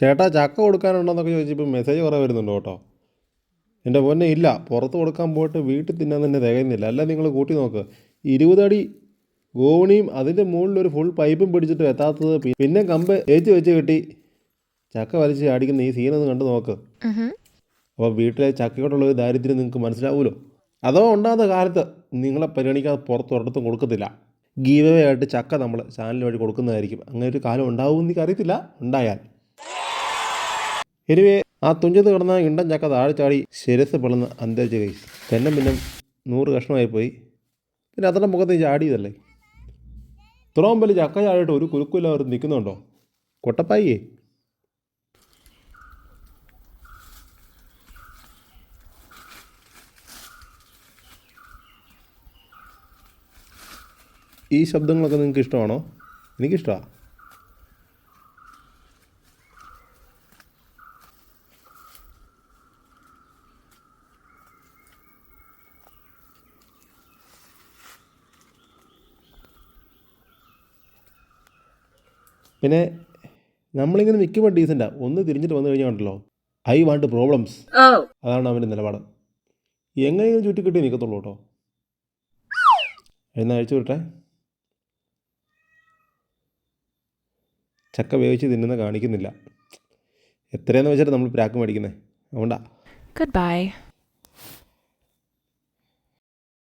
ചേട്ടാ ചക്ക കൊടുക്കാനുണ്ടോയെന്നൊക്കെ ചോദിച്ചപ്പോൾ മെസ്സേജ് കുറേ വരുന്നുണ്ട് കേട്ടോ. എൻ്റെ പൊന്നെ ഇല്ല, പുറത്ത് കൊടുക്കാൻ പോയിട്ട് വീട്ടിൽ തിന്നാൻ തന്നെ തികയുന്നില്ല. അല്ല നിങ്ങൾ കൂട്ടി നോക്ക്, 20 അടി ഗോവണിയും അതിൻ്റെ മുകളിലൊരു ഫുൾ പൈപ്പും പിടിച്ചിട്ട് എത്താത്തത്, പിന്നെ കമ്പ് വെച്ച് കെട്ടി ചക്ക വലിച്ച് അടിക്കുന്ന ഈ സീനൊന്ന് കണ്ടു നോക്ക്. അപ്പോൾ വീട്ടിലെ ചക്കയോടുള്ള ഒരു ദാരിദ്ര്യം നിങ്ങൾക്ക് മനസ്സിലാവുമല്ലോ. അഥവാ ഉണ്ടാകുന്ന കാലത്ത് നിങ്ങളെ പരിഗണിക്കാതെ പുറത്ത് ഒരിടത്തും കൊടുക്കത്തില്ല. ഗീവ് അവേ ആയിട്ട് ചക്ക നമ്മൾ ചാനൽ വഴി കൊടുക്കുന്നതായിരിക്കും. അങ്ങനെ ഒരു കാലം ഉണ്ടാവുമെന്ന് എനിക്ക് അറിയത്തില്ല, ഉണ്ടായാൽ. എനിവേ, ആ തുഞ്ചത്ത് കിടന്ന ഇണ്ടൻ ചക്ക താഴെ ചാടി ശിരസ് പിളർന്ന് അന്തരിച്ച കൈസ്. പിന്നെ 100 കഷ്ണമായി പോയി. പിന്നെ അത്ര മുഖത്ത് ചാടിയതല്ലേ. ഇത്രയും വലിയ ചക്ക ചാടിയിട്ട് ഒരു കുലുക്കില്ല അവർ നിൽക്കുന്നുണ്ടോ? കൊട്ടപ്പായിയേ. ഈ ശബ്ദങ്ങളൊക്കെ നിങ്ങൾക്ക് ഇഷ്ടമാണോ? എനിക്കിഷ്ടമാണ്. പിന്നെ നമ്മളിങ്ങനെ നിൽക്കുമ്പോൾ ഡീസൻ്റാണ്. ഒന്ന് തിരിഞ്ഞിട്ട് വന്നു കഴിഞ്ഞാൽ ഉണ്ടല്ലോ, ഐ വാണ്ട് പ്രോബ്ലംസ്. അതാണ് അവൻ്റെ നിലപാട്. എങ്ങനെയെങ്കിലും ചുറ്റിക്കിട്ടി നിൽക്കത്തുള്ളൂ കേട്ടോ. എന്നാ അഴിച്ചു വിട്ടെ. ചക്ക വേവിച്ച് തിന്നുന്ന കാണിക്കുന്നില്ല. എത്രയെന്ന് വെച്ചിട്ട് നമ്മൾ പ്രാക്ക് മേടിക്കുന്നത് അതുകൊണ്ടാണ്. Goodbye.